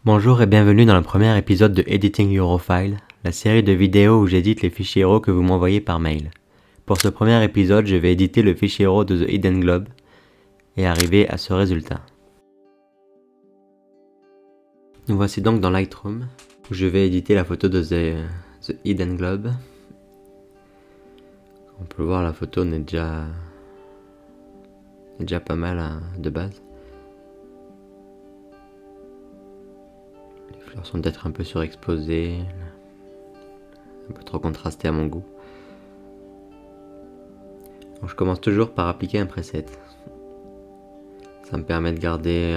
Bonjour et bienvenue dans le premier épisode de Editing Eurofile, la série de vidéos où j'édite les fichiers RAW que vous m'envoyez par mail. Pour ce premier épisode, je vais éditer le fichier RAW de The Hidden Globe et arriver à ce résultat. Nous voici donc dans Lightroom, où je vais éditer la photo de The Hidden Globe. On peut voir, la photo n'est déjà pas mal de base. Les fleurs sont peut-être un peu surexposées, un peu trop contrastées à mon goût. Donc je commence toujours par appliquer un preset. Ça me permet de garder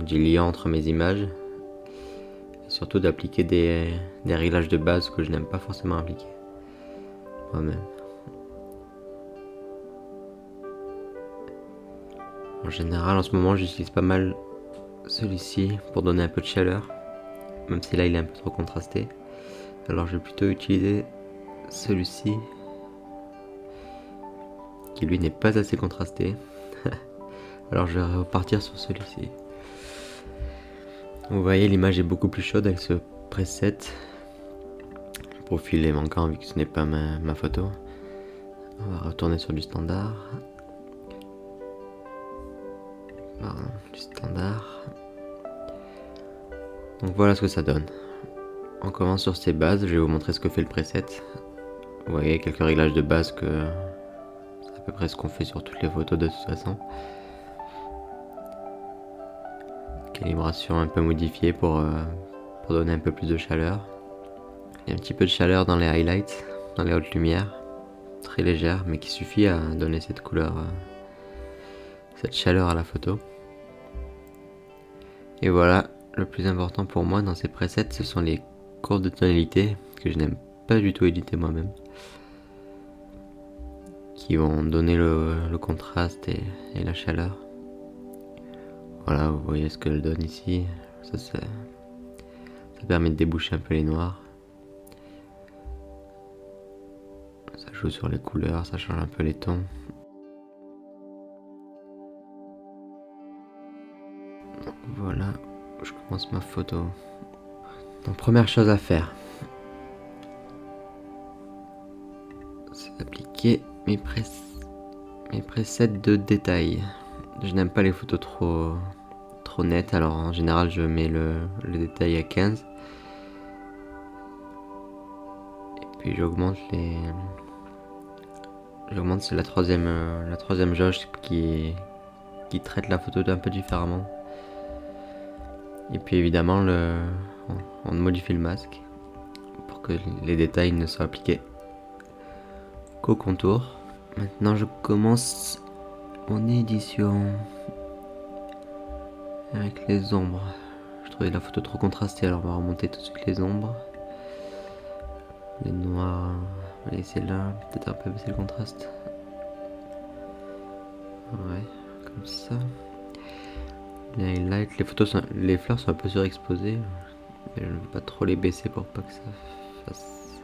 du lien entre mes images et surtout d'appliquer des réglages de base que je n'aime pas forcément appliquer moi-même. En général, en ce moment, j'utilise pas mal celui-ci pour donner un peu de chaleur, même si là il est un peu trop contrasté. Alors je vais plutôt utiliser celui-ci, qui lui n'est pas assez contrasté. Alors je vais repartir sur celui-ci. Vous voyez, l'image est beaucoup plus chaude avec ce preset. Le profil est manquant vu que ce n'est pas ma photo. On va retourner sur du standard. Pardon, du standard. Donc voilà ce que ça donne. On commence sur ces bases, je vais vous montrer ce que fait le preset. Vous voyez, quelques réglages de base que c'est à peu près ce qu'on fait sur toutes les photos de toute façon. Calibration un peu modifiée pour donner un peu plus de chaleur. Il y a un petit peu de chaleur dans les highlights, dans les hautes lumières, très légère, mais qui suffit à donner cette couleur, cette chaleur à la photo. Et voilà, le plus important pour moi dans ces presets, ce sont les courbes de tonalité, que je n'aime pas du tout éditer moi-même, qui vont donner le contraste et la chaleur. Voilà, vous voyez ce qu'elle donne ici. Ça permet de déboucher un peu les noirs. Ça joue sur les couleurs, ça change un peu les tons. Donc voilà, je commence ma photo. Donc première chose à faire, c'est d'appliquer mes presets de détail. Je n'aime pas les photos trop nettes, alors en général je mets le détail à 15. Et puis j'augmente c'est la troisième jauge qui traite la photo un peu différemment. Et puis évidemment on modifie le masque pour que les détails ne soient appliqués qu'au contour. Maintenant je commence mon édition avec les ombres. Je trouvais la photo trop contrastée, alors on va remonter tout de suite les ombres. Les noirs, on va laisser là, peut-être un peu baisser le contraste. Ouais, comme ça. Les highlights, les fleurs sont un peu surexposées, mais je ne veux pas trop les baisser pour pas que ça fasse.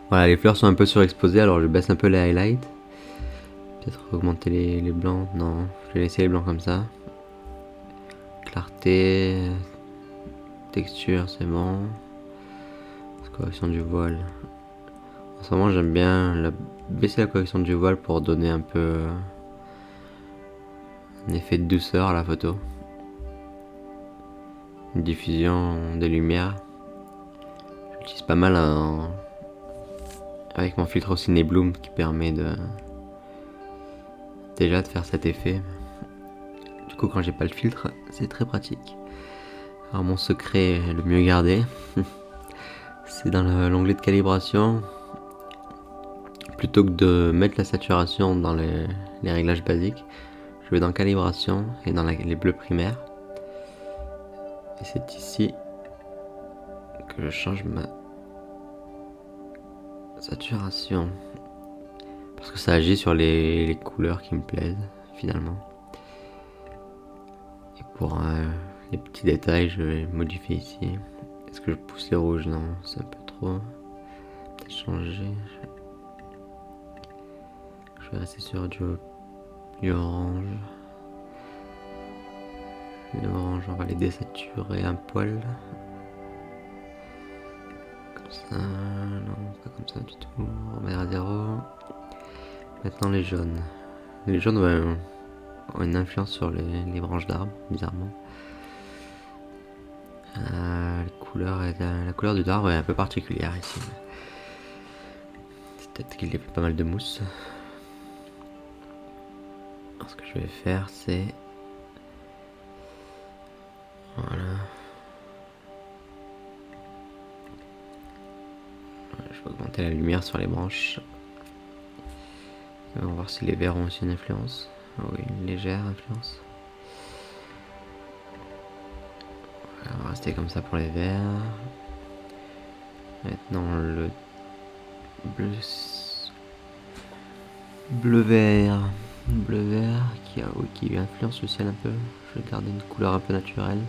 Voilà, les fleurs sont un peu surexposées, alors je baisse un peu les highlights. Peut-être augmenter les blancs. Non, je vais laisser les blancs comme ça. Clarté, texture, c'est bon. Correction du voile. En ce moment, j'aime bien baisser la correction du voile pour donner un peu un effet de douceur à la photo. Une diffusion des lumières. J'utilise pas mal avec mon filtre au Ciné Bloom qui permet déjà de faire cet effet. Du coup, quand j'ai pas le filtre, c'est très pratique. Alors mon secret le mieux gardé, c'est dans l'onglet de calibration. Plutôt que de mettre la saturation dans les réglages basiques, je vais dans calibration et dans les bleus primaires. Et c'est ici que je change ma saturation. Parce que ça agit sur les couleurs qui me plaisent finalement. Et pour les petits détails, je vais modifier ici. Est-ce que je pousse les rouges? Non, c'est un peu trop. Peut-être changer. Je vais rester sur du orange. Les oranges, on va les désaturer un poil. Comme ça, non, pas comme ça du tout. On remet à 0. Maintenant les jaunes. Les jaunes ont une influence sur les branches d'arbres, bizarrement. La couleur du arbre est un peu particulière ici. C'est peut-être qu'il y a pas mal de mousse. Alors, ce que je vais faire, c'est... Voilà. Je vais augmenter la lumière sur les branches. On va voir si les verts ont aussi une influence. Oui, une légère influence. On va rester comme ça pour les verts. Maintenant le bleu-vert qui influence le ciel un peu. Je vais garder une couleur un peu naturelle.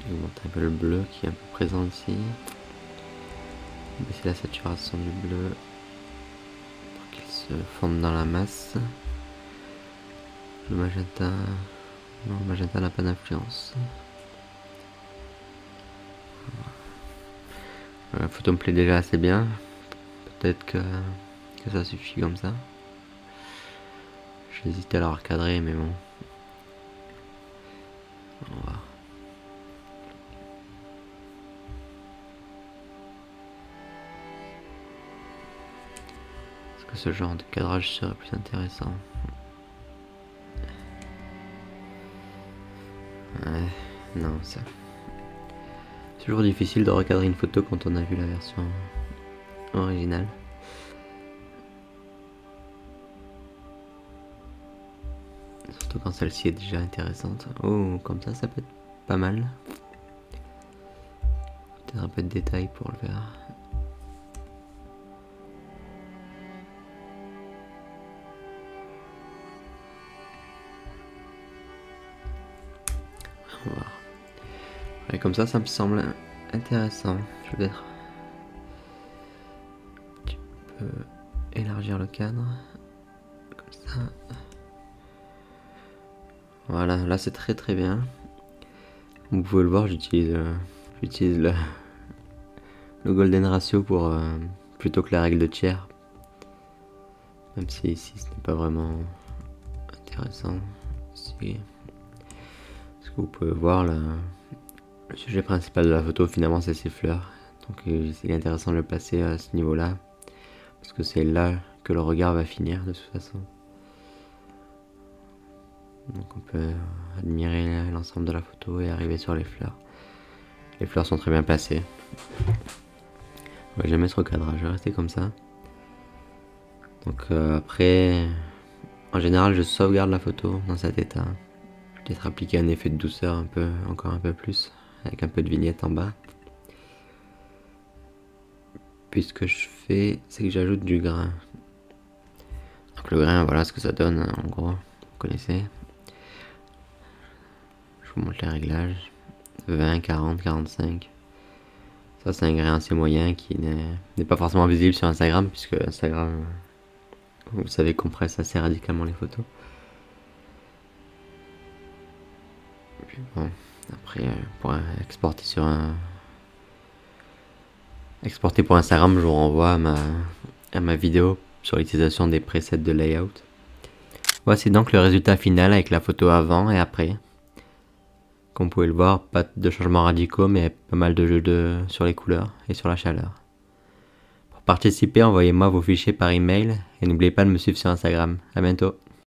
Je vais augmenter un peu le bleu qui est un peu présent ici. Baisser la saturation du bleu pour qu'il se fonde dans la masse. Le magenta, non, le magenta n'a pas d'influence. La photo me plaît déjà assez bien. Peut-être que ça suffit comme ça. J'hésitais à la recadrer, mais bon. On va voir. Est-ce que ce genre de cadrage serait plus intéressant? Ouais, non, ça. C'est toujours difficile de recadrer une photo quand on a vu la version originale. Surtout quand celle-ci est déjà intéressante. Oh, comme ça peut être pas mal. Peut-être un peu de détail pour le faire. On va voir. Et comme ça me semble intéressant. Je vais peut-être un petit peu élargir le cadre. Comme ça. Voilà, là c'est très bien. Vous pouvez le voir, j'utilise le golden ratio pour plutôt que la règle de tiers. Même si ici ce n'est pas vraiment intéressant. Si. Ce que vous pouvez voir là, le sujet principal de la photo finalement c'est ces fleurs. Donc il est intéressant de le placer à ce niveau là. Parce que c'est là que le regard va finir de toute façon. Donc on peut admirer l'ensemble de la photo et arriver sur les fleurs. Les fleurs sont très bien placées. On va jamais se recadrer, je vais rester comme ça. Donc après, en général je sauvegarde la photo dans cet état. Je vais peut-être appliquer un effet de douceur encore un peu plus, avec un peu de vignette en bas. Puis ce que je fais, c'est que j'ajoute du grain. Donc le grain, voilà ce que ça donne en gros, vous connaissez. Je vous montre les réglages. 20, 40, 45. Ça c'est un grain assez moyen qui n'est pas forcément visible sur Instagram, puisque Instagram, vous savez, compresse assez radicalement les photos. Puis bon, après pour exporter exporter pour Instagram, je vous renvoie à ma vidéo sur l'utilisation des presets de layout. Voici donc le résultat final avec la photo avant et après. Comme vous pouvez le voir, pas de changements radicaux, mais pas mal de jeux sur les couleurs et sur la chaleur. Pour participer, envoyez-moi vos fichiers par email et n'oubliez pas de me suivre sur Instagram. À bientôt.